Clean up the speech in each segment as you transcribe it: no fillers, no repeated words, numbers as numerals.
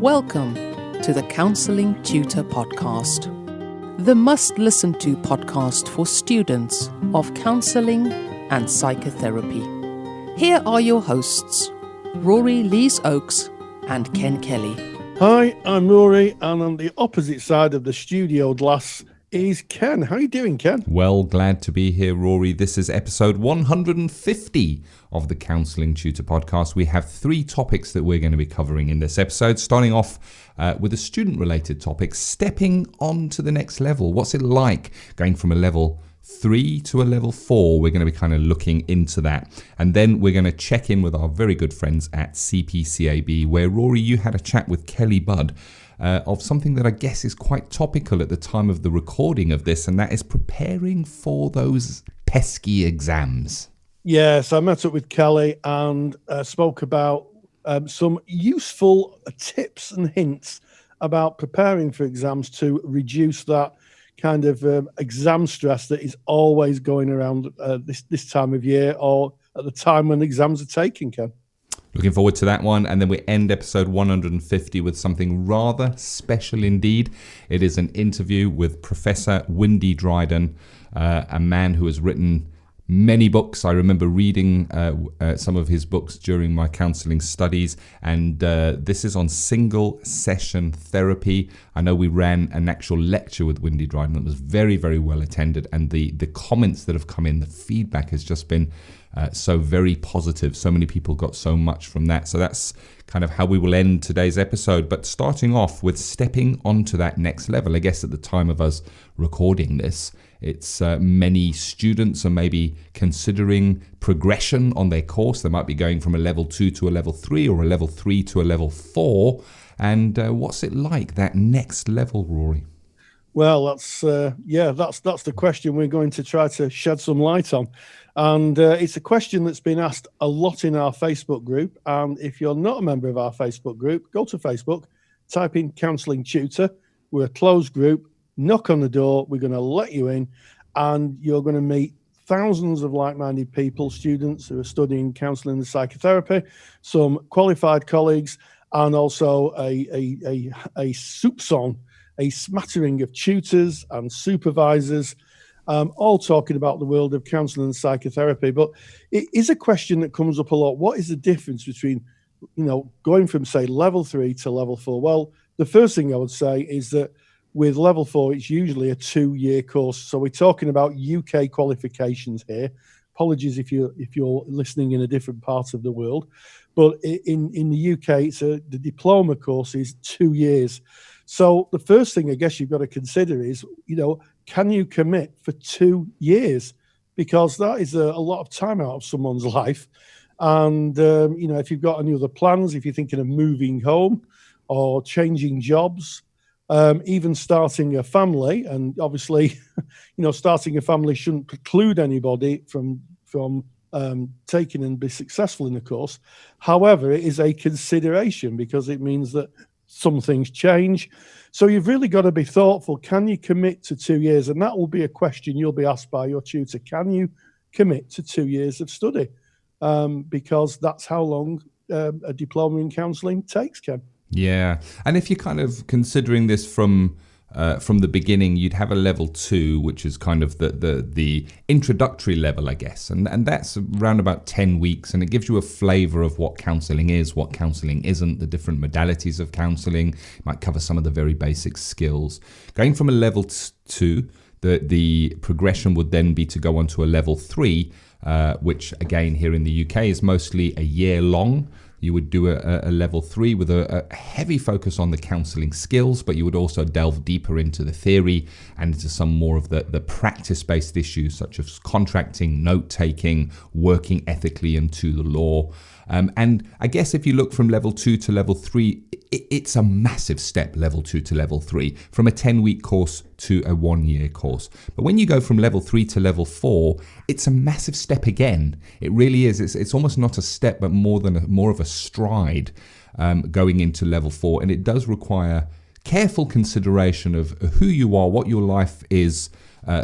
Welcome to the Counselling Tutor Podcast, the must-listen-to podcast for students of counselling and psychotherapy. Here are your hosts, Rory Lees-Oakes and Ken Kelly. Hi, I'm Rory, and on the opposite side of the studio glass is Ken. How are you doing, Ken? Well, glad to be here, Rory. This is episode 150 of the Counselling Tutor Podcast. We have 3 topics that we're going to be covering in this episode, starting off with a student-related topic, stepping on to the next level. What's it like going from a level 3 to a level 4? We're going to be kind of looking into that. And then we're going to check in with our very good friends at CPCAB, where, Rory, you had a chat with Kelly Budd of something that I guess is quite topical at the time of the recording of this, and that is preparing for those pesky exams. Yes, I met up with Kelly and spoke about some useful tips and hints about preparing for exams to reduce that kind of exam stress that is always going around this time of year, or at the time when exams are taken, Ken. Looking forward to that one. And then we end episode 150 with something rather special indeed. It is an interview with Professor Windy Dryden, a man who has written many books. I remember reading some of his books during my counselling studies, and this is on single session therapy. I know we ran an actual lecture with Windy Dryden that was very, very well attended, and the comments that have come in, the feedback has just been so very positive. So many people got so much from that. So that's kind of how we will end today's episode. But starting off with stepping onto that next level, I guess at the time of us recording this, it's many students are maybe considering progression on their course. They might be going from a level 2 to a level 3, or a level 3 to a level 4. And what's it like, that next level, Rory? Well, that's the question we're going to try to shed some light on. And it's a question that's been asked a lot in our Facebook group. And if you're not a member of our Facebook group, go to Facebook, type in Counselling Tutor. We're a closed group. Knock on the door. We're going to let you in, and you're going to meet thousands of like-minded people, students who are studying counselling and psychotherapy, some qualified colleagues, and also a soupçon, a smattering of tutors and supervisors, all talking about the world of counselling and psychotherapy. But it is a question that comes up a lot. What is the difference between, going from, say, level 3 to level 4? Well, the first thing I would say is that with level 4, it's usually a 2-year course. So we're talking about UK qualifications here. Apologies if you're listening in a different part of the world. But in the UK, the diploma course is 2 years. So the first thing I guess you've got to consider is, can you commit for 2 years? Because that is a lot of time out of someone's life. And, if you've got any other plans, if you're thinking of moving home or changing jobs, even starting a family, and obviously, starting a family shouldn't preclude anybody from taking and be successful in the course. However, it is a consideration because it means that some things change. So you've really got to be thoughtful. Can you commit to 2 years? And that will be a question you'll be asked by your tutor. Can you commit to 2 years of study? Because that's how long a diploma in counselling takes, Ken. Yeah. And if you're kind of considering this from the beginning, you'd have a level 2, which is kind of the introductory level, I guess. And that's around about 10 weeks. And it gives you a flavour of what counselling is, what counselling isn't, the different modalities of counselling. It might cover some of the very basic skills. Going from a level 2, the progression would then be to go on to a level 3, which again here in the UK is mostly a year long. You would do a level 3 with a heavy focus on the counselling skills, but you would also delve deeper into the theory and into some more of the practice-based issues such as contracting, note-taking, working ethically and to the law. And I guess if you look from level 2 to level 3, it's a massive step, level 2 to level 3, from a 10-week course to a 1-year course. But when you go from level 3 to level 4, it's a massive step again. It really is. It's almost not a step, but more of a stride going into level 4. And it does require careful consideration of who you are, what your life is,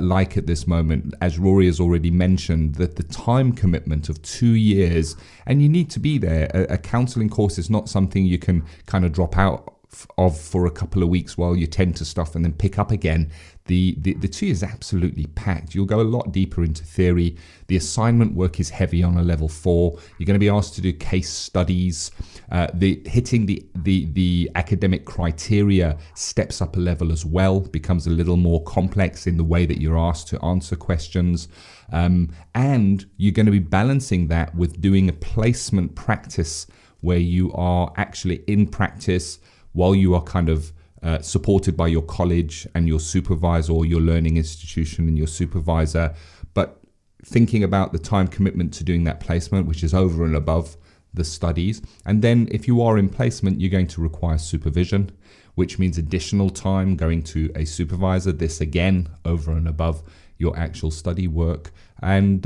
like at this moment. As Rory has already mentioned, that the time commitment of 2 years, and you need to be there. A counselling course is not something you can kind of drop out for a couple of weeks while you tend to stuff and then pick up again. The 2 years is absolutely packed. You'll go a lot deeper into theory. The assignment work is heavy on a level 4. You're going to be asked to do case studies. Hitting the academic criteria steps up a level as well, becomes a little more complex in the way that you're asked to answer questions. And you're going to be balancing that with doing a placement practice where you are actually in practice while you are kind of supported by your college and your supervisor, or your learning institution and your supervisor, but thinking about the time commitment to doing that placement, which is over and above the studies. And then if you are in placement, you're going to require supervision, which means additional time going to a supervisor. This again, over and above your actual study work. And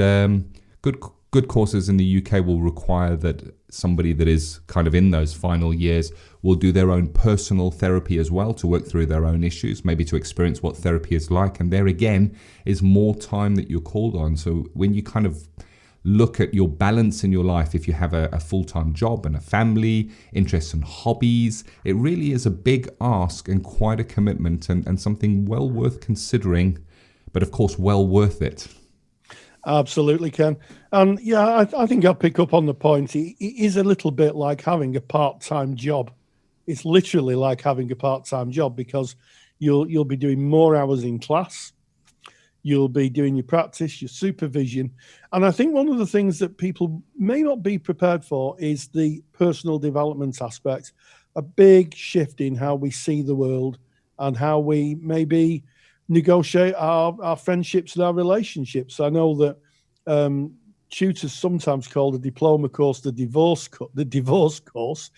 good courses in the UK will require that somebody that is kind of in those final years will do their own personal therapy as well, to work through their own issues, maybe to experience what therapy is like. And there again is more time that you're called on. So when you kind of look at your balance in your life, if you have a full-time job and a family, interests and hobbies, it really is a big ask and quite a commitment, and something well worth considering, but of course well worth it. Absolutely, Ken. And yeah, I think I'll pick up on the point. It is a little bit like having a part-time job. It's literally like having a part-time job, because you'll be doing more hours in class. You'll be doing your practice, your supervision. And I think one of the things that people may not be prepared for is the personal development aspect, a big shift in how we see the world and how we maybe negotiate our friendships and our relationships. I know that tutors sometimes call the diploma course the divorce course,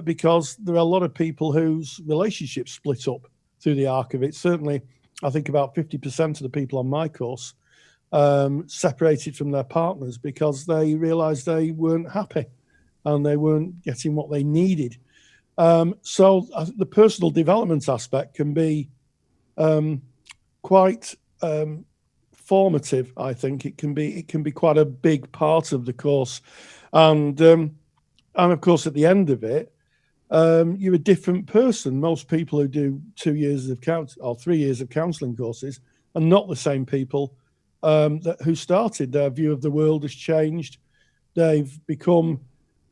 because there are a lot of people whose relationships split up through the arc of it. Certainly, I think about 50% of the people on my course separated from their partners because they realised they weren't happy and they weren't getting what they needed. So the personal development aspect can be quite formative. I think it can be quite a big part of the course, and of course at the end of it, you're a different person. Most people who do 2 years of 3 years of counselling courses are not the same people who started. Their view of the world has changed. They've become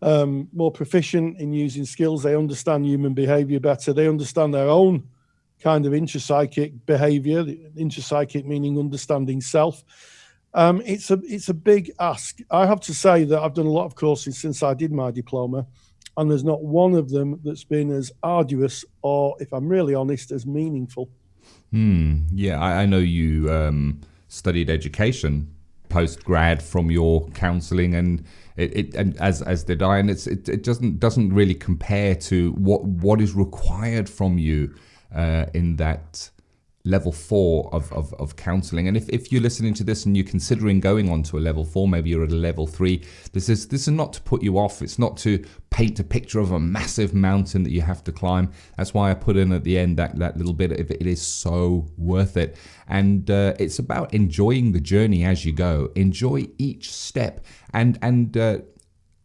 more proficient in using skills. They understand human behaviour better. They understand their own kind of intrapsychic behaviour, intrapsychic meaning understanding self. It's a big ask. I have to say that I've done a lot of courses since I did my diploma, and there's not one of them that's been as arduous or, if I'm really honest, as meaningful. Yeah, I know you studied education post-grad from your counselling, and it as did I, and it doesn't really compare to what is required from you in that level 4 of counselling. And if you're listening to this and you're considering going on to a level 4, maybe you're at a level 3, this is not to put you off. It's not to paint a picture of a massive mountain that you have to climb. That's why I put in at the end that little bit of it is so worth it. And it's about enjoying the journey as you go. Enjoy each step. And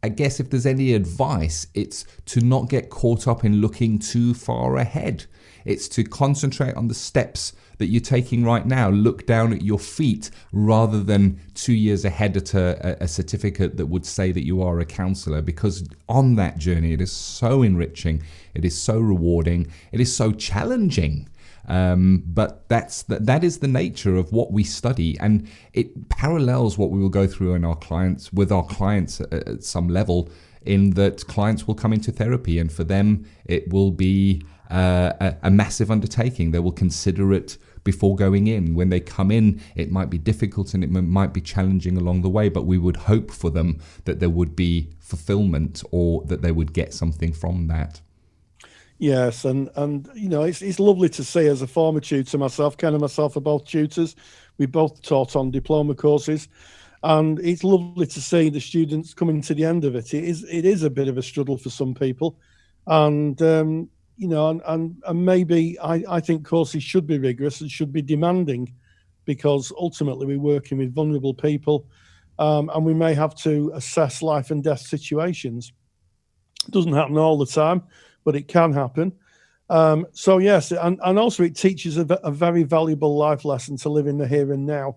I guess if there's any advice, it's to not get caught up in looking too far ahead. It's to concentrate on the steps that you're taking right now. Look down at your feet rather than 2 years ahead at a certificate that would say that you are a counsellor, because on that journey it is so enriching, it is so rewarding, it is so challenging. But that is the nature of what we study, and it parallels what we will go through with our clients at some level, in that clients will come into therapy, and for them it will be a massive undertaking. They will consider it before going in. When they come in, it might be difficult and it might be challenging along the way, but we would hope for them that there would be fulfillment, or that they would get something from that. Yes, and you know, it's lovely to see, as a former tutor myself, Ken and myself are both tutors. We both taught on diploma courses, and it's lovely to see the students coming to the end of it. It is a bit of a struggle for some people, and you know, and maybe I think courses should be rigorous and should be demanding, because ultimately we're working with vulnerable people, and we may have to assess life and death situations. It doesn't happen all the time, but it can happen. So yes, and also it teaches a very valuable life lesson to live in the here and now.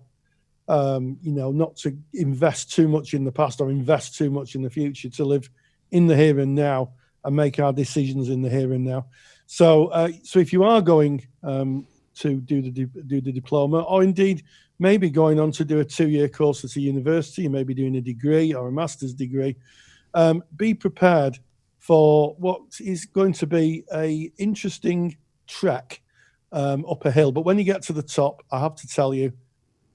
Not to invest too much in the past or invest too much in the future, to live in the here and now and make our decisions in the here and now. So if you are going to do the diploma, or indeed maybe going on to do a 2-year course at a university, you may be doing a degree or a master's degree, be prepared for what is going to be a interesting trek up a hill. But when you get to the top, I have to tell you,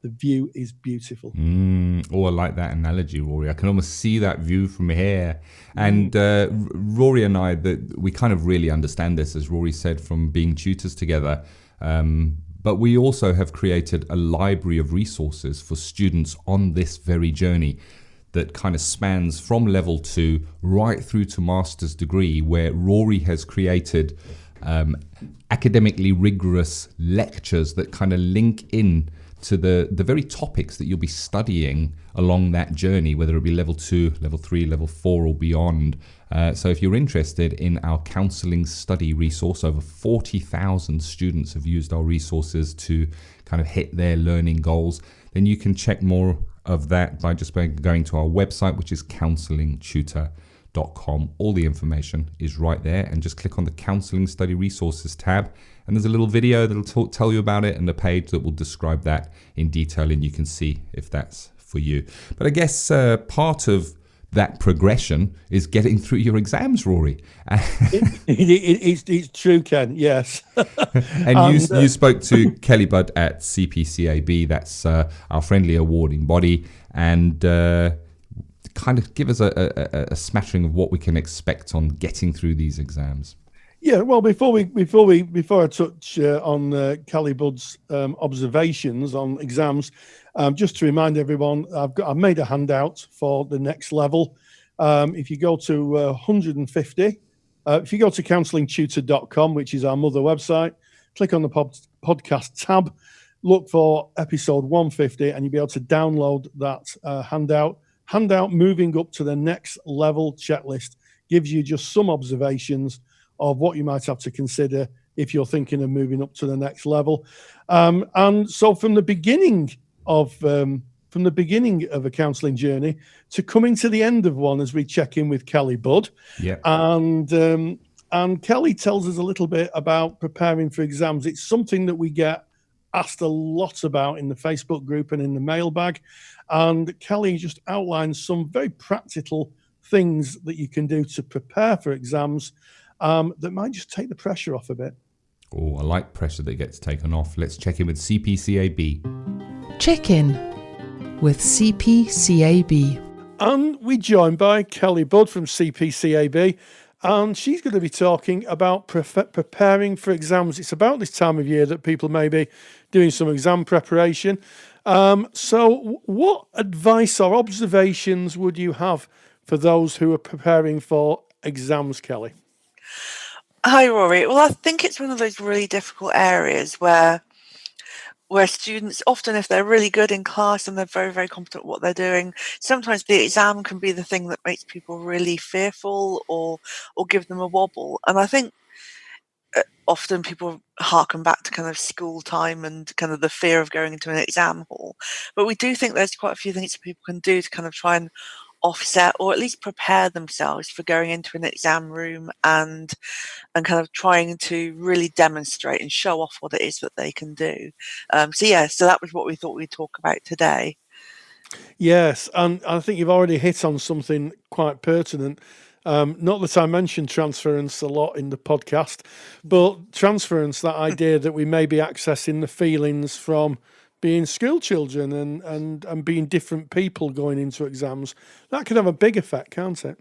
the view is beautiful. I like that analogy, Rory. I can almost see that view from here. And Rory and I, we kind of really understand this, as Rory said, from being tutors together. But we also have created a library of resources for students on this very journey that kind of spans from level 2 right through to master's degree, where Rory has created academically rigorous lectures that kind of link in to the very topics that you'll be studying along that journey, whether it be level 2, level 3, level 4 or beyond. So if you're interested in our counselling study resource, over 40,000 students have used our resources to kind of hit their learning goals, then you can check more of that by going to our website, which is counsellingtutor.com. All the information is right there, and just click on the Counselling Study Resources tab, and there's a little video that'll tell you about it and a page that will describe that in detail, and you can see if that's for you. But I guess part of that progression is getting through your exams, Rory. It's true, Ken, yes. And you spoke to Kelly Budd at CPCAB, that's our friendly awarding body, and kind of give us a smattering of what we can expect on getting through these exams. Yeah, well, before I touch on Kelly Budd's observations on exams, just to remind everyone, I've made a handout for the next level. If you go to 150, if you go to counsellingtutor.com, which is our mother website, click on the podcast tab, look for episode 150, and you'll be able to download that handout. Handout moving up to the next level checklist gives you just some observations of what you might have to consider if you're thinking of moving up to the next level. And so from the beginning of a counselling journey to coming to the end of one, as we check in with Kelly Budd. Yeah. And Kelly tells us a little bit about preparing for exams. It's something that we get asked a lot about in the Facebook group and in the mailbag. And Kelly just outlines some very practical things that you can do to prepare for exams that might just take the pressure off a bit. Oh, I like pressure that gets taken off. Let's check in with CPCAB. Check in with CPCAB. And we're joined by Kelly Budd from CPCAB, and she's going to be talking about preparing for exams. It's about this time of year that people may be doing some exam preparation. So what advice or observations would you have for those who are preparing for exams, Kelly? Hi, Rory. Well, I think it's one of those really difficult areas where students, often if they're really good in class and they're very, very competent at what they're doing, sometimes the exam can be the thing that makes people really fearful or give them a wobble. And I think often people harken back to kind of school time and kind of the fear of going into an exam hall. But we do think there's quite a few things that people can do to kind of try and offset or at least prepare themselves for going into an exam room and kind of trying to really demonstrate and show off what it is that they can do. So that was what we thought we'd talk about today. Yes, and I think you've already hit on something quite pertinent. Not that I mentioned transference a lot in the podcast, but transference, that idea that we may be accessing the feelings from being school children and being different people going into exams, that can have a big effect, can't it?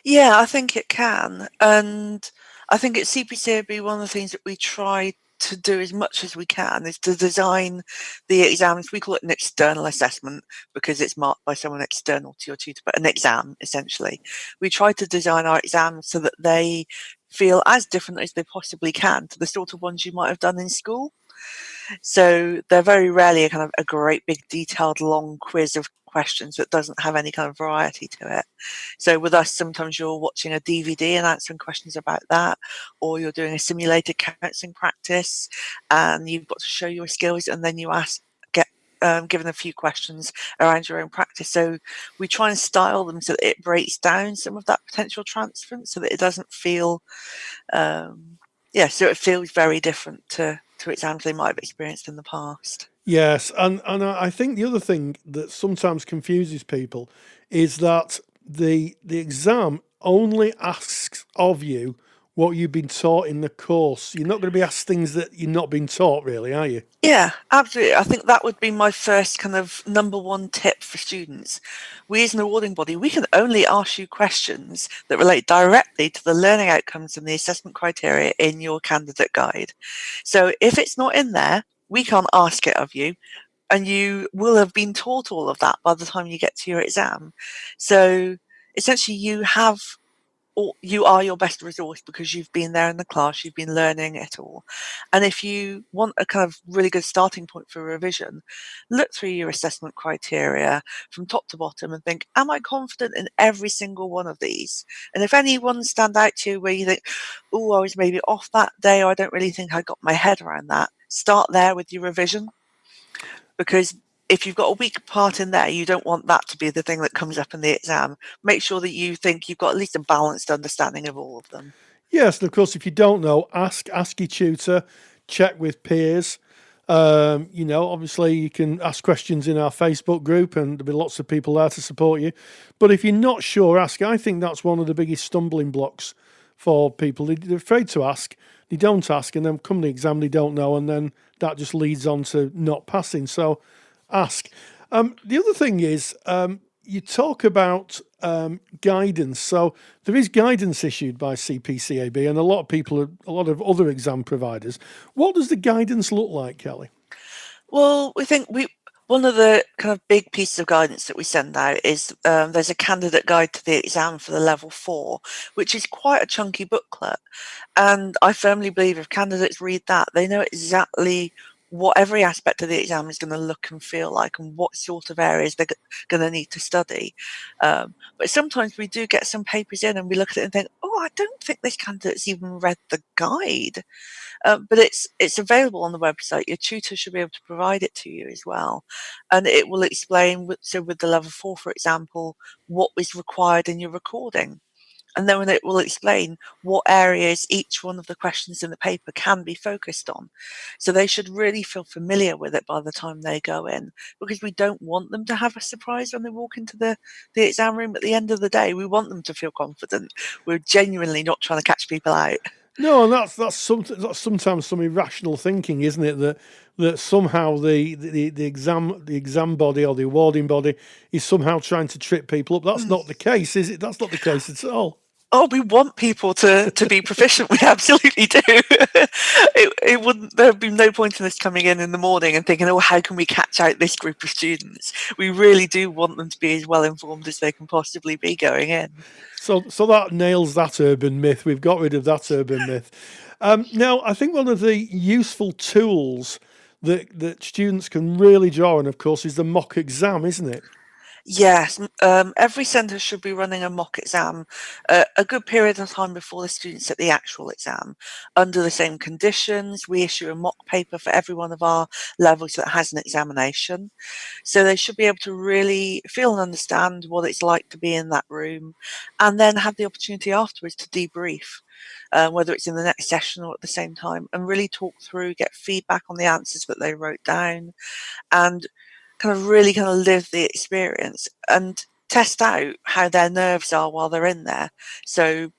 Yeah, I think it can. And I think at CPCAB, one of the things that we try to do as much as we can is to design the exams. We call it an external assessment because it's marked by someone external to your tutor, but an exam, essentially. We try to design our exams so that they feel as different as they possibly can to the sort of ones you might have done in school. So they're very rarely a great big detailed long quiz of questions that doesn't have any kind of variety to it. So with us, sometimes you're watching a DVD and answering questions about that, or you're doing a simulated counselling practice and you've got to show your skills, and then you get given a few questions around your own practice. So we try and style them so that it breaks down some of that potential transference, so that it doesn't feel, so it feels very different to exams they might have experienced in the past. Yes, and I think the other thing that sometimes confuses people is that the exam only asks of you what you've been taught in the course. You're not going to be asked things that you're not being taught, really, are you? Yeah, absolutely. I think that would be my first kind of number one tip for students. We as an awarding body, we can only ask you questions that relate directly to the learning outcomes and the assessment criteria in your candidate guide. So if it's not in there, we can't ask it of you, and you will have been taught all of that by the time you get to your exam. So essentially you are your best resource because you've been there in the class, you've been learning it all. And if you want a kind of really good starting point for revision, look through your assessment criteria from top to bottom and think, am I confident in every single one of these? And if any ones stand out to you where you think, oh, I was maybe off that day, or I don't really think I got my head around that, start there with your revision. Because if you've got a weak part in there, you don't want that to be the thing that comes up in the exam. Make sure that you think you've got at least a balanced understanding of all of them. Yes, and of course, if you don't know, ask your tutor, check with peers. Obviously you can ask questions in our Facebook group and there'll be lots of people there to support you. But if you're not sure, ask. I think that's one of the biggest stumbling blocks for people. They're afraid to ask, they don't ask, and then come the exam, they don't know, and then that just leads on to not passing. So ask. The other thing is, you talk about guidance. So there is guidance issued by CPCAB and a lot of other exam providers. What does the guidance look like, Kelly? Well, one of the kind of big pieces of guidance that we send out is there's a candidate guide to the exam for the level 4, which is quite a chunky booklet. And I firmly believe if candidates read that, they know exactly what every aspect of the exam is going to look and feel like and what sort of areas they're going to need to study. But sometimes we do get some papers in and we look at it and think, oh, I don't think this candidate's even read the guide. But it's available on the website. Your tutor should be able to provide it to you as well. And it will explain, so with the level 4, for example, what is required in your recording. And then it will explain what areas each one of the questions in the paper can be focused on. So they should really feel familiar with it by the time they go in, because we don't want them to have a surprise when they walk into the exam room at the end of the day. We want them to feel confident. We're genuinely not trying to catch people out. No, and that's sometimes some irrational thinking, isn't it? That somehow the exam body or the awarding body is somehow trying to trip people up. That's not the case, is it? That's not the case at all. Oh, we want people to be proficient. We absolutely do. There'd be no point in us coming in the morning and thinking, oh, how can we catch out this group of students? We really do want them to be as well informed as they can possibly be going in. So that nails that urban myth. We've got rid of that urban myth. Now, I think one of the useful tools that students can really draw on, of course, is the mock exam, isn't it? Yes, every centre should be running a mock exam a good period of time before the students sit the actual exam. Under the same conditions, we issue a mock paper for every one of our levels that has an examination. So they should be able to really feel and understand what it's like to be in that room, and then have the opportunity afterwards to debrief, whether it's in the next session or at the same time, and really talk through, get feedback on the answers that they wrote down, and kind of live the experience and test out how their nerves are while they're in there. So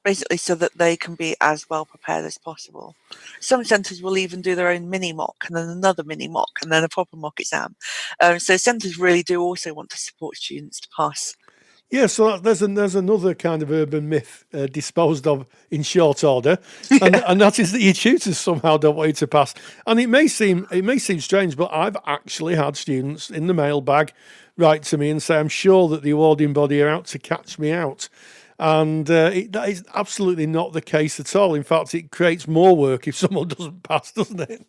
basically so that they can be as well prepared as possible. Some centres will even do their own mini mock and then another mini mock and then a proper mock exam. So centres really do also want to support students to pass. Yeah, so there's another kind of urban myth disposed of in short order, and that is that your tutors somehow don't want you to pass. And it may seem strange, but I've actually had students in the mailbag write to me and say, "I'm sure that the awarding body are out to catch me out," and that is absolutely not the case at all. In fact, it creates more work if someone doesn't pass, doesn't it?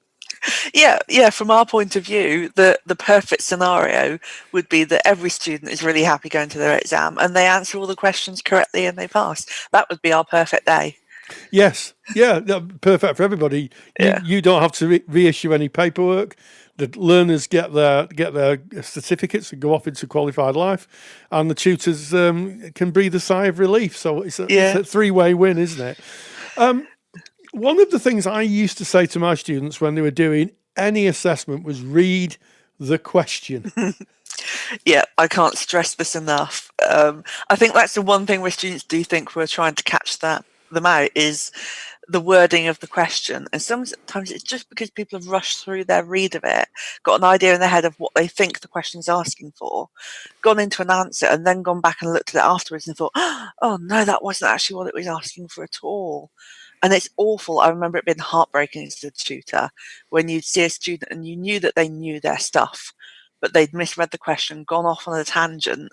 Yeah. From our point of view, the perfect scenario would be that every student is really happy going to their exam and they answer all the questions correctly and they pass. That would be our perfect day. Yes, yeah, perfect for everybody. Yeah. You don't have to reissue any paperwork. The learners get their certificates and go off into qualified life, and the tutors can breathe a sigh of relief. So it's a three-way win, isn't it? One of the things I used to say to my students when they were doing any assessment was read the question. Yeah, I can't stress this enough. I think that's the one thing where students do think we're trying to catch them out is the wording of the question. And sometimes it's just because people have rushed through their read of it, got an idea in their head of what they think the question's asking for, gone into an answer, and then gone back and looked at it afterwards and thought, oh no, that wasn't actually what it was asking for at all. And it's awful. I remember it being heartbreaking as a tutor when you'd see a student and you knew that they knew their stuff, but they'd misread the question, gone off on a tangent,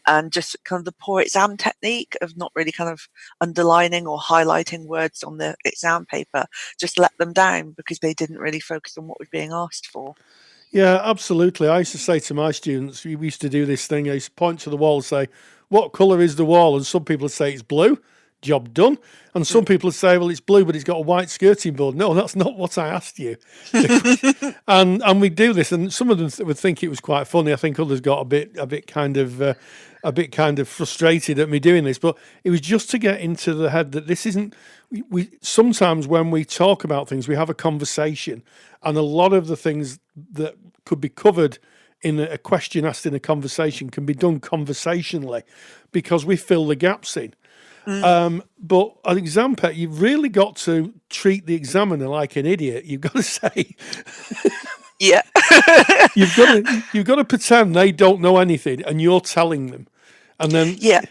and just kind of the poor exam technique of not really kind of underlining or highlighting words on the exam paper just let them down because they didn't really focus on what was being asked for. Yeah, absolutely. I used to say to my students, we used to do this thing, I used to point to the wall and say, what colour is the wall? And some people would say it's blue. Job done. And some people would say, well, it's blue, but it's got a white skirting board. No, that's not what I asked you. and we do this, and some of them would think it was quite funny. I think others got a bit kind of frustrated at me doing this, but it was just to get into the head that this isn't. We sometimes when we talk about things, we have a conversation, and a lot of the things that could be covered in a question asked in a conversation can be done conversationally because we fill the gaps in. But an exam pet, you've really got to treat the examiner like an idiot. You've got to say, yeah, you've got to pretend they don't know anything, and you're telling them, and then yeah,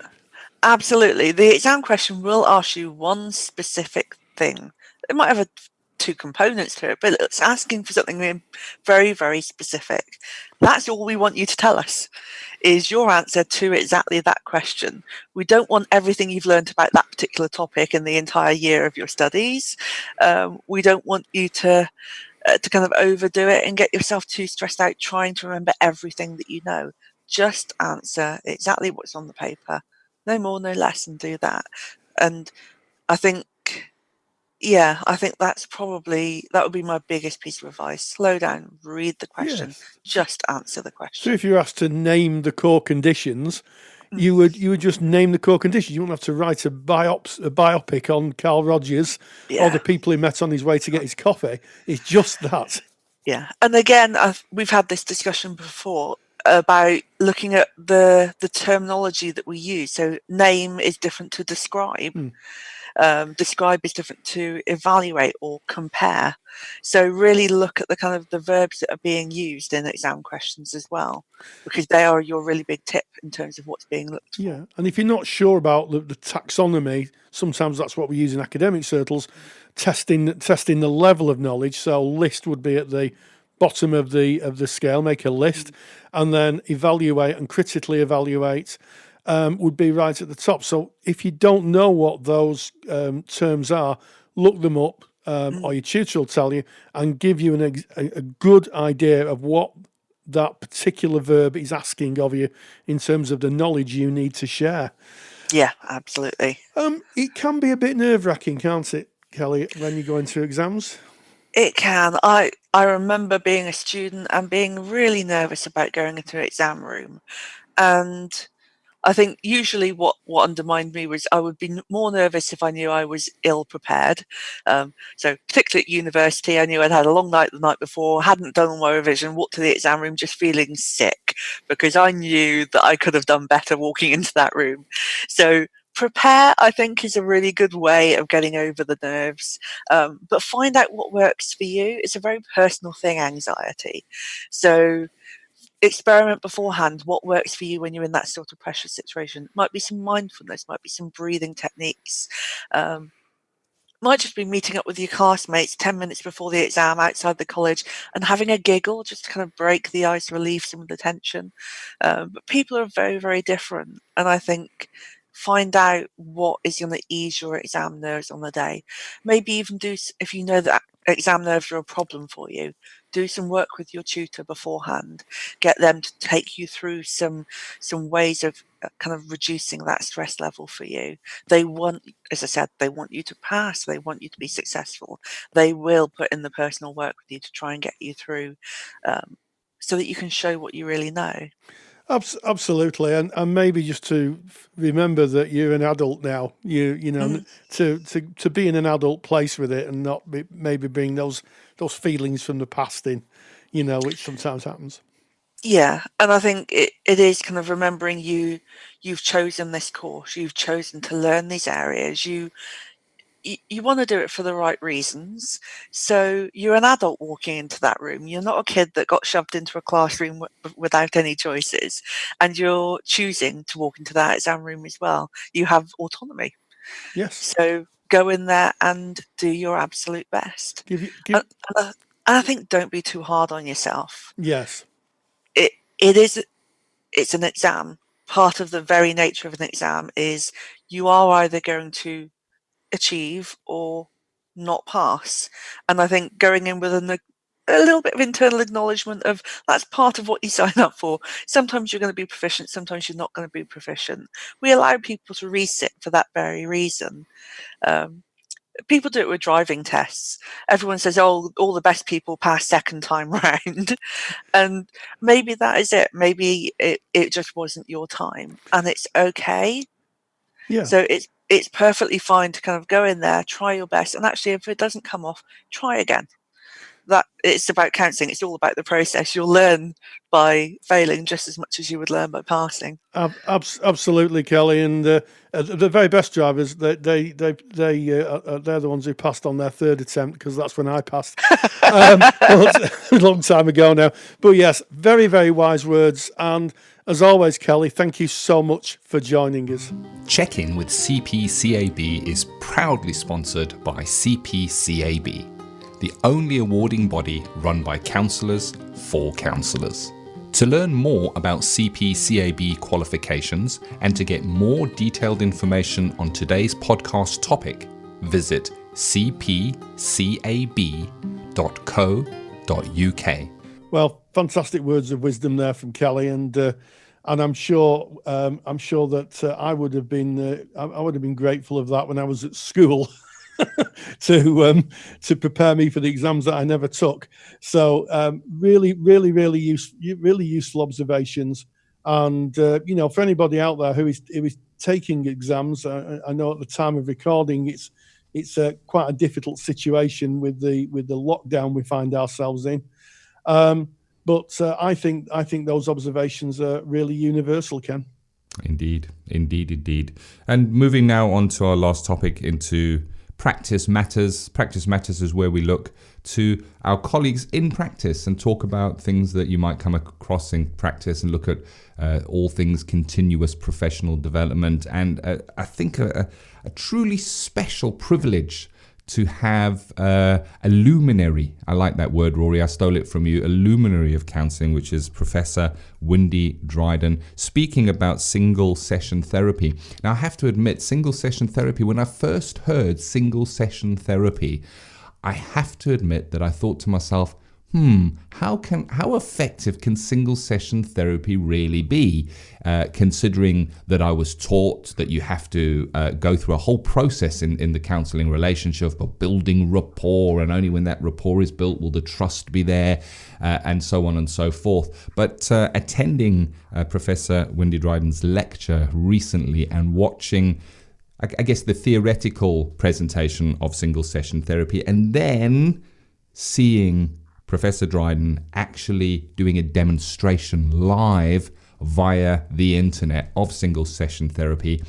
absolutely. The exam question will ask you one specific thing. It might have two components to it, but it's asking for something very, very specific. That's all we want you to tell us. Is your answer to exactly that question. We don't want everything you've learned about that particular topic in the entire year of your studies. We don't want you to kind of overdo it and get yourself too stressed out trying to remember everything that you know. Just answer exactly what's on the paper. No more, no less, and do that. And I think that would be my biggest piece of advice. Slow down, read the question, just answer the question. So if you're asked to name the core conditions, you would just name the core conditions. You wouldn't have to write a biopic on Carl Rogers or the people he met on his way to get his coffee. It's just that. Yeah. And again, we've had this discussion before about looking at the terminology that we use. So name is different to describe. Describe is different to evaluate or compare. So really look at the kind of the verbs that are being used in exam questions as well, because they are your really big tip in terms of what's being looked for. Yeah, and if you're not sure about the taxonomy, sometimes that's what we use in academic circles, testing the level of knowledge. So list would be at the bottom of the scale, make a list, and then evaluate and critically evaluate would be right at the top. So if you don't know what those terms are, look them up, or your tutor will tell you and give you a good idea of what that particular verb is asking of you in terms of the knowledge you need to share. Yeah, absolutely. It can be a bit nerve-wracking, can't it, Kelly, when you go into exams? It can. I remember being a student and being really nervous about going into an exam room. And I think usually what undermined me was I would be more nervous if I knew I was ill prepared. So particularly at university, I knew I'd had a long night the night before, hadn't done all my revision, walked to the exam room just feeling sick because I knew that I could have done better walking into that room. So prepare, I think, is a really good way of getting over the nerves. But find out what works for you. It's a very personal thing, anxiety. So experiment beforehand what works for you when you're in that sort of pressure situation. Might be some mindfulness, might be some breathing techniques, might just be meeting up with your classmates 10 minutes before the exam outside the college and having a giggle just to kind of break the ice, relieve some of the tension. But people are very, very different, and I think find out what is going to ease your exam nerves on the day. Maybe even do, if you know that exam nerves are a problem for you, do some work with your tutor beforehand. Get them to take you through some ways of kind of reducing that stress level for you. They want, as I said, they want you to pass. They want you to be successful. They will put in the personal work with you to try and get you through, so that you can show what you really know. Absolutely, and maybe just to remember that you're an adult now. You know, to be in an adult place with it, and not maybe bring those feelings from the past in, which sometimes happens. Yeah, and I think it is kind of remembering you've chosen this course, you've chosen to learn these areas, you want to do it for the right reasons. So you're an adult walking into that room. You're not a kid that got shoved into a classroom without any choices, and you're choosing to walk into that exam room as well. You have autonomy. Yes. So go in there and do your absolute best. And I think don't be too hard on yourself. Yes. It's an exam. Part of the very nature of an exam is you are either going to achieve or not pass. And I think going in with a little bit of internal acknowledgement of that's part of what you sign up for. Sometimes you're going to be proficient, sometimes you're not going to be proficient. We allow people to resit for that very reason. People do it with driving tests. Everyone says, oh, all the best people pass second time round. And maybe that is it. Maybe it just wasn't your time, and it's okay. Yeah. So it's perfectly fine to kind of go in there, try your best, and actually if it doesn't come off, try again. That it's about counselling. It's all about the process. You'll learn by failing just as much as you would learn by passing. Absolutely, Kelly. And the very best drivers, they're the ones who passed on their third attempt, because that's when I passed a long time ago now. But yes, very, very wise words. And as always, Kelly, thank you so much for joining us. Check-in with CPCAB is proudly sponsored by CPCAB, the only awarding body run by counsellors for counsellors. To learn more about CPCAB qualifications and to get more detailed information on today's podcast topic, visit cpcab.co.uk. Well, fantastic words of wisdom there from Kelly, and I'm sure that I would have been grateful of that when I was at school. to prepare me for the exams that I never took. So really useful observations. And for anybody out there who is taking exams, I know at the time of recording it's quite a difficult situation with the lockdown we find ourselves in. But I think those observations are really universal, Ken. Indeed. And moving now on to our last topic, into Practice Matters. Practice Matters is where we look to our colleagues in practice and talk about things that you might come across in practice, and look at all things continuous professional development. And I think a truly special privilege to have a luminary, I like that word, Rory, I stole it from you, a luminary of counselling, which is Professor Windy Dryden, speaking about single session therapy. Now, I have to admit, single session therapy, when I first heard single session therapy, I have to admit that I thought to myself, how effective can single session therapy really be? Considering that I was taught that you have to go through a whole process in the counselling relationship of building rapport, and only when that rapport is built will the trust be there, and so on and so forth. But attending Professor Windy Dryden's lecture recently and watching, I guess, the theoretical presentation of single session therapy, and then seeing Professor Dryden actually doing a demonstration live via the internet of single session therapy,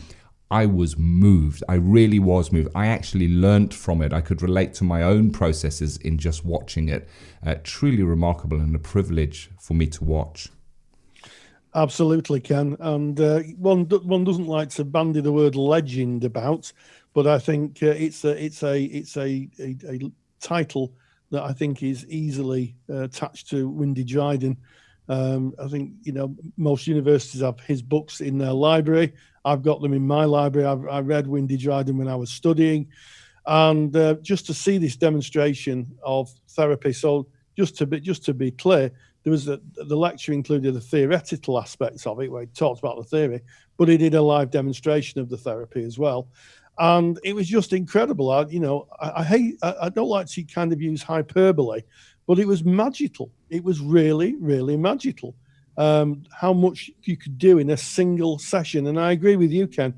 I was moved. I really was moved. I actually learnt from it. I could relate to my own processes in just watching it. Truly remarkable, and a privilege for me to watch. Absolutely, Ken. And one doesn't like to bandy the word legend about, but I think it's a title that I think is easily attached to Windy Dryden. I think most universities have his books in their library. I've got them in my library. I read Windy Dryden when I was studying, And just to see this demonstration of therapy. So just to be clear, there was the lecture included the theoretical aspects of it, where he talked about the theory, but he did a live demonstration of the therapy as well. And it was just incredible. I don't like to kind of use hyperbole, but it was magical. It was really, really magical. How much you could do in a single session. And I agree with you, Ken.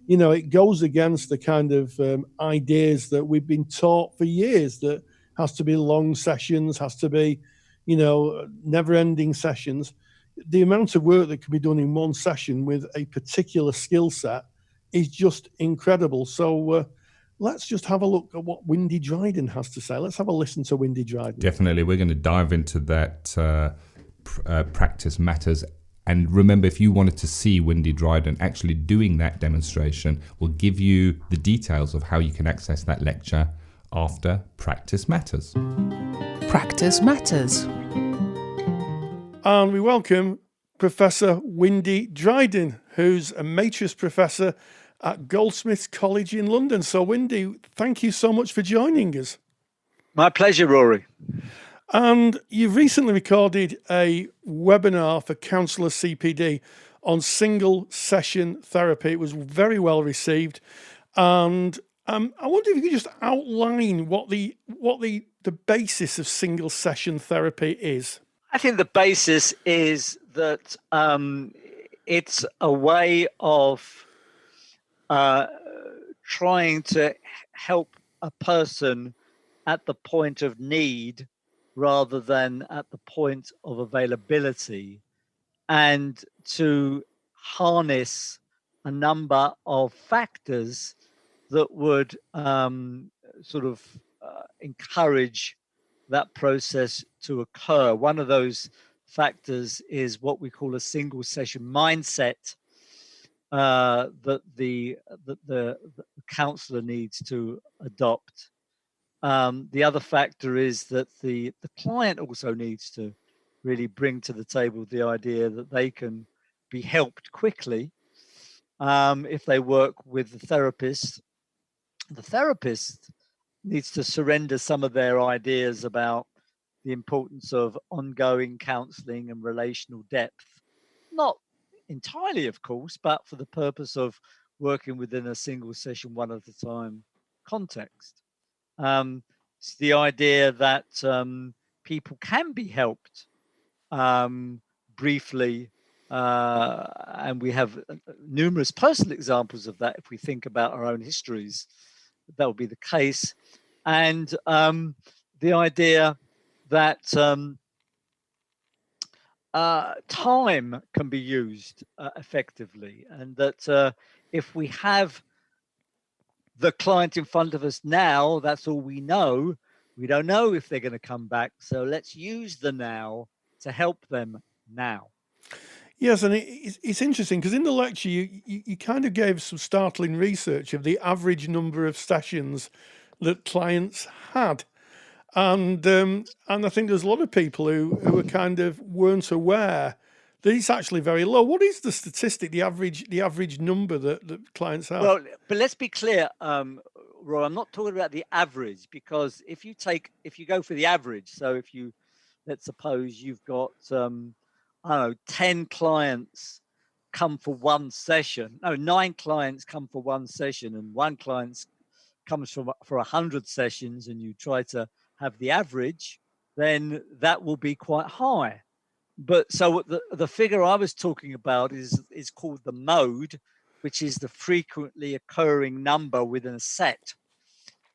It goes against the kind of ideas that we've been taught for years, that has to be long sessions, has to be, never-ending sessions. The amount of work that can be done in one session with a particular skill set is just incredible. So let's just have a look at what Windy Dryden has to say. Let's have a listen to Windy Dryden. Definitely. We're going to dive into that practice matters. And remember, if you wanted to see Windy Dryden actually doing that demonstration, we'll give you the details of how you can access that lecture after Practice Matters. Practice Matters. And we welcome Professor Windy Dryden, who's a Matrix Professor at Goldsmiths College in London. So, Windy, thank you so much for joining us. My pleasure, Rory. And you've recently recorded a webinar for counsellors CPD on single session therapy. It was very well received. And I wonder if you could just outline what the basis of single session therapy is. I think the basis is that it's a way of trying to help a person at the point of need rather than at the point of availability, and to harness a number of factors that would encourage that process to occur. One of those factors is what we call a single session mindset that the counselor needs to adopt. The other factor is that the client also needs to really bring to the table the idea that they can be helped quickly if they work with the therapist. The therapist needs to surrender some of their ideas about the importance of ongoing counselling and relational depth. Not entirely, of course, but for the purpose of working within a single session, one at a time context. It's the idea that people can be helped briefly, and we have numerous personal examples of that. If we think about our own histories, that will be the case. And the idea that time can be used effectively, and that if we have the client in front of us now, that's all we know. We don't know if they're going to come back. So let's use the now to help them now. Yes, and it's interesting because in the lecture you kind of gave some startling research of the average number of sessions that clients had, and I think there's a lot of people who were kind of weren't aware that it's actually very low. What is the statistic, the average number that clients have? Well, but let's be clear, Roy, I'm not talking about the average, because if you go for the average, so if you, let's suppose you've got 10 clients come for one session, 9 clients come for one session, and one client comes for 100 sessions, and you try to have the average, then that will be quite high. But so the figure I was talking about is called the mode, which is the frequently occurring number within a set.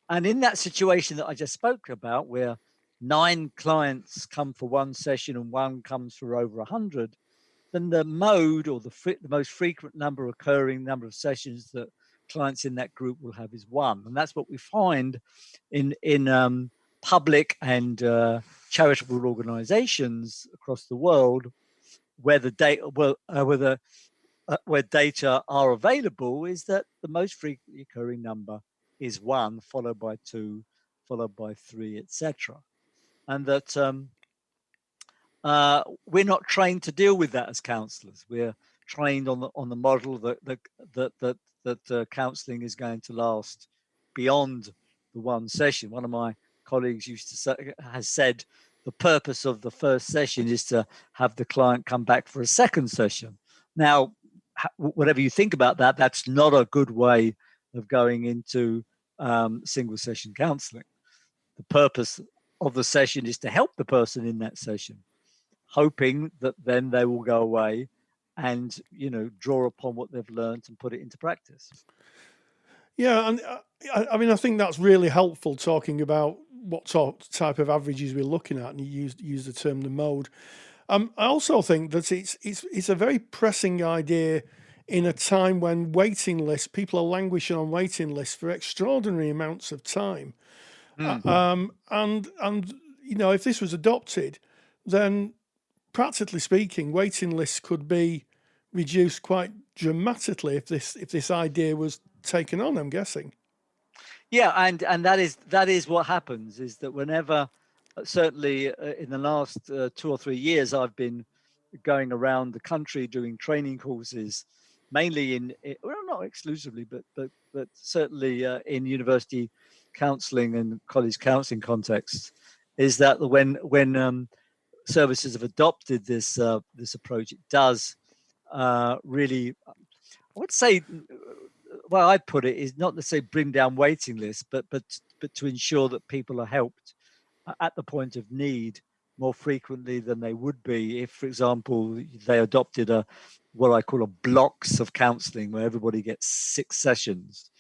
And in that situation that I just spoke about, where 9 clients come for one session and one comes for over 100, then the mode, or the most frequent occurring number of sessions that clients in that group will have, is 1. And that's what we find in public and charitable organizations across the world, where the data where data are available, is that the most frequently occurring number is 1, followed by 2, followed by 3, etc. And that we're not trained to deal with that as counsellors. We're trained on the model that counselling is going to last beyond the one session. One of my colleagues has said the purpose of the first session is to have the client come back for a second session. Now, whatever you think about that, that's not a good way of going into single session counselling. The purpose of the session is to help the person in that session, hoping that then they will go away and, draw upon what they've learned and put it into practice. Yeah, and I mean, I think that's really helpful, talking about what type of averages we're looking at, and you use the term the mode. I also think that it's a very pressing idea in a time when people are languishing on waiting lists for extraordinary amounts of time. And if this was adopted, then practically speaking, waiting lists could be reduced quite dramatically if this idea was taken on, I'm guessing. Yeah, and that is what happens, is that whenever, certainly in the last 2 or 3 years, I've been going around the country doing training courses, mainly not exclusively, but certainly in university counselling and college counselling contexts, is that when services have adopted this approach, it does really, I would say, well, I'd put it, is not necessarily bring down waiting lists, but to ensure that people are helped at the point of need more frequently than they would be if, for example, they adopted what I call a blocks of counselling, where everybody gets 6 sessions.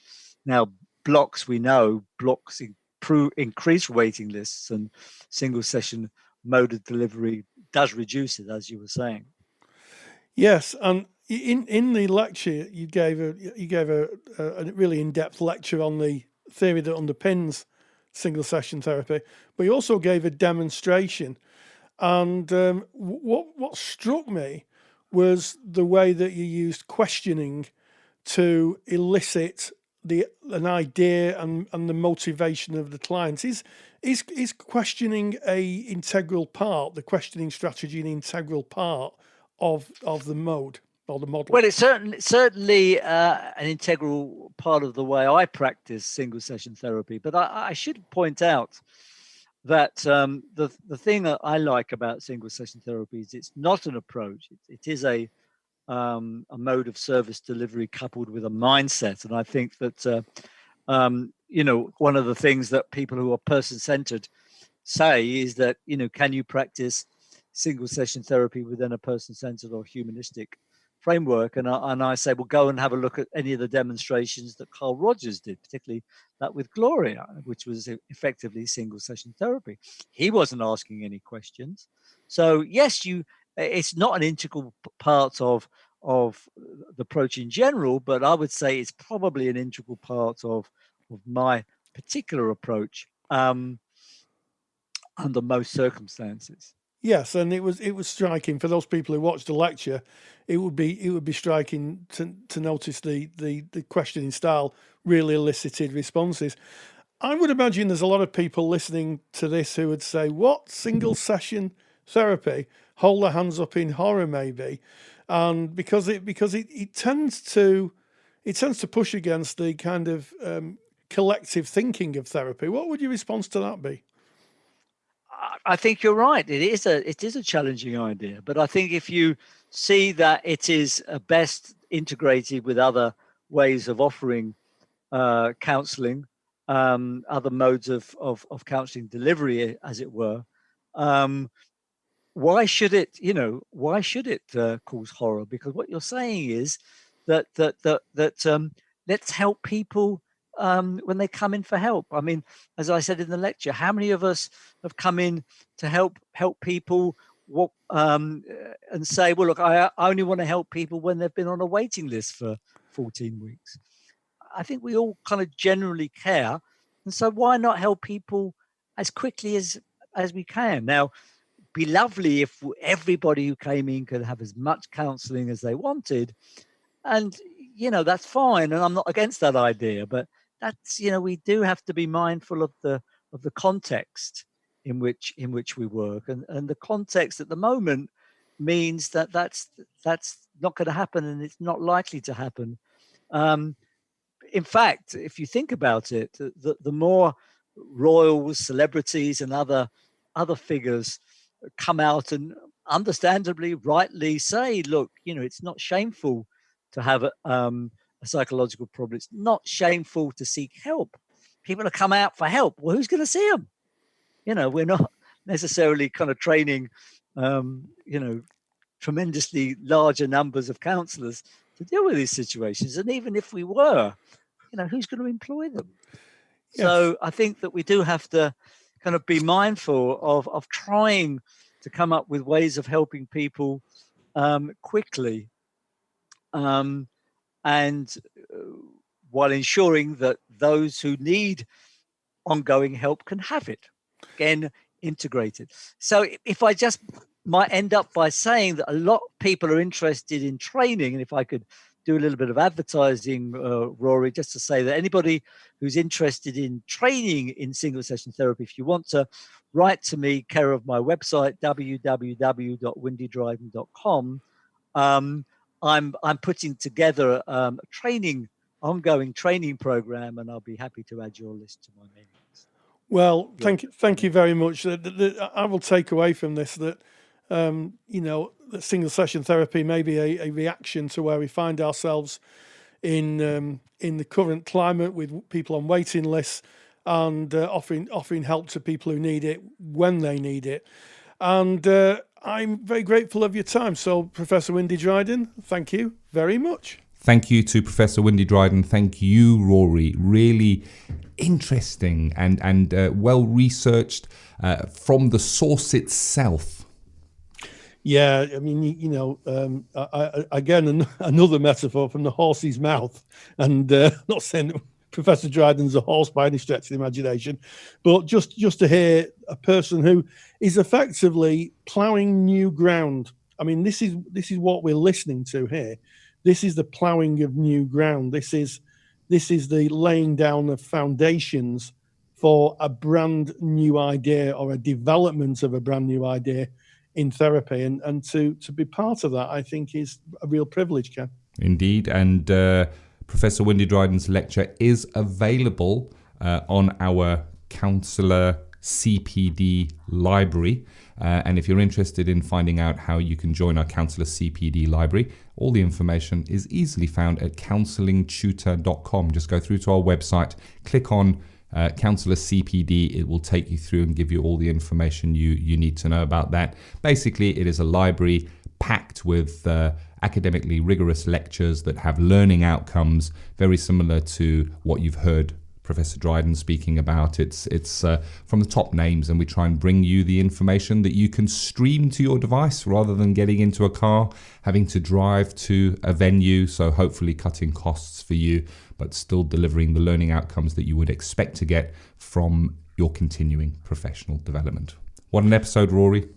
Now, blocks increase waiting lists, and single session mode of delivery does reduce it, as you were saying. Yes, and in the lecture you gave a really in-depth lecture on the theory that underpins single session therapy, but you also gave a demonstration. And what struck me was the way that you used questioning to elicit an idea and the motivation of the clients. Is questioning a integral part, the questioning strategy, an integral part of the mode or the model? Well, it's certainly an integral part of the way I practice single session therapy. But I should point out that the thing that I like about single session therapy is it's not an approach. It is a mode of service delivery coupled with a mindset. And I think that one of the things that people who are person-centered say is that, can you practice single session therapy within a person-centered or humanistic framework? And I say, well, go and have a look at any of the demonstrations that Carl Rogers did, particularly that with Gloria, which was effectively single session therapy. He wasn't asking any questions. So yes, it's not an integral part of the approach in general, but I would say it's probably an integral part of my particular approach under most circumstances. Yes, and it was striking for those people who watched the lecture. It would be striking to notice the questioning style really elicited responses. I would imagine there's a lot of people listening to this who would say, "What, single session therapy? Hold their hands up in horror, maybe," and because it tends to push against the kind of collective thinking of therapy. What would your response to that be? I think you're right. It is a challenging idea, but I think if you see that it is best integrated with other ways of offering counselling, other modes of counselling delivery, as it were, why should it cause horror? Because what you're saying is that let's help people when they come in for help. I mean, as I said in the lecture, how many of us have come in to help people and say, well, look, I only want to help people when they've been on a waiting list for 14 weeks. I think we all kind of generally care. And so why not help people as quickly as we can? Now, it'd be lovely if everybody who came in could have as much counselling as they wanted. And, that's fine. And I'm not against that idea, but that's, we do have to be mindful of the context in which we work, and the context at the moment means that's not going to happen, and it's not likely to happen in fact, if you think about it, the more royals, celebrities, and other figures come out and understandably, rightly say, look, it's not shameful to have a psychological problem. It's not shameful to seek help. People have come out for help. Well, who's going to see them? We're not necessarily kind of training, tremendously larger numbers of counsellors to deal with these situations. And even if we were, who's going to employ them? Yes. So I think that we do have to kind of be mindful of trying to come up with ways of helping people quickly, and while ensuring that those who need ongoing help can have it, again, integrated. So if I just might end up by saying that a lot of people are interested in training, and if I could do a little bit of advertising, Rory, just to say that anybody who's interested in training in single session therapy, if you want to write to me, care of my website, www.windydryden.com, I'm putting together a ongoing training program, and I'll be happy to add your list to my mailing list. Well, thank you very much. I will take away from this that that single session therapy may be a reaction to where we find ourselves in the current climate, with people on waiting lists and offering help to people who need it when they need it. And I'm very grateful of your time. So, Professor Windy Dryden, thank you very much. Thank you to Professor Windy Dryden. Thank you, Rory. Really interesting and well researched from the source itself. Yeah, I mean, again, another metaphor from the horse's mouth. And not saying that Professor Dryden's a horse by any stretch of the imagination, but just to hear a person who is effectively ploughing new ground. I mean, this is what we're listening to here. This is the ploughing of new ground. This is the laying down of foundations for a brand new idea, or a development of a brand new idea in therapy. And to be part of that, I think, is a real privilege, Ken. Indeed. And Professor Windy Dryden's lecture is available on our Counsellor CPD library. And if you're interested in finding out how you can join our Counsellor CPD library, all the information is easily found at counsellingtutor.com. Just go through to our website, click on Counsellor CPD. It will take you through and give you all the information you need to know about that. Basically, it is a library packed with academically rigorous lectures that have learning outcomes very similar to what you've heard Professor Dryden speaking about. It's from the top names, and we try and bring you the information that you can stream to your device rather than getting into a car, having to drive to a venue. So hopefully cutting costs for you, but still delivering the learning outcomes that you would expect to get from your continuing professional development. What an episode, Rory.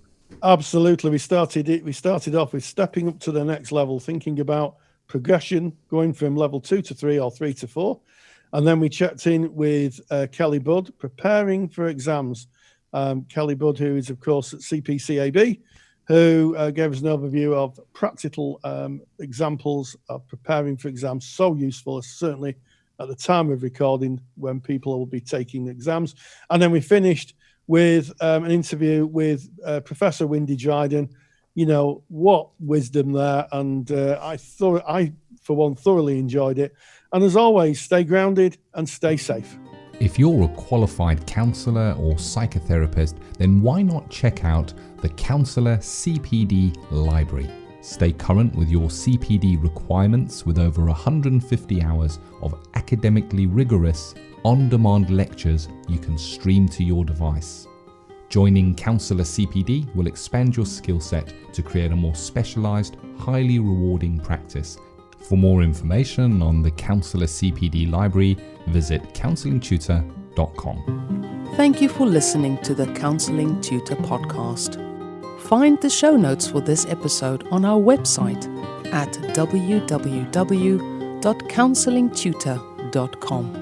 Absolutely. We started off with stepping up to the next level, thinking about progression, going from level 2 to 3 or 3 to 4. And then we checked in with Kelly Budd, preparing for exams. Kelly Budd, who is, of course, at CPCAB, who gave us an overview of practical examples of preparing for exams. So useful, certainly at the time of recording, when people will be taking exams. And then we finished with an interview with Professor Windy Dryden. What wisdom there. And I, for one, thoroughly enjoyed it. And as always, stay grounded and stay safe. If you're a qualified counsellor or psychotherapist, then why not check out the Counsellor CPD Library? Stay current with your CPD requirements with over 150 hours of academically rigorous, on-demand lectures you can stream to your device. Joining Counsellor CPD will expand your skill set to create a more specialised, highly rewarding practice. For more information on the Counselor CPD library, visit counsellingtutor.com. Thank you for listening to the Counselling Tutor Podcast. Find the show notes for this episode on our website at www.counsellingtutor.com.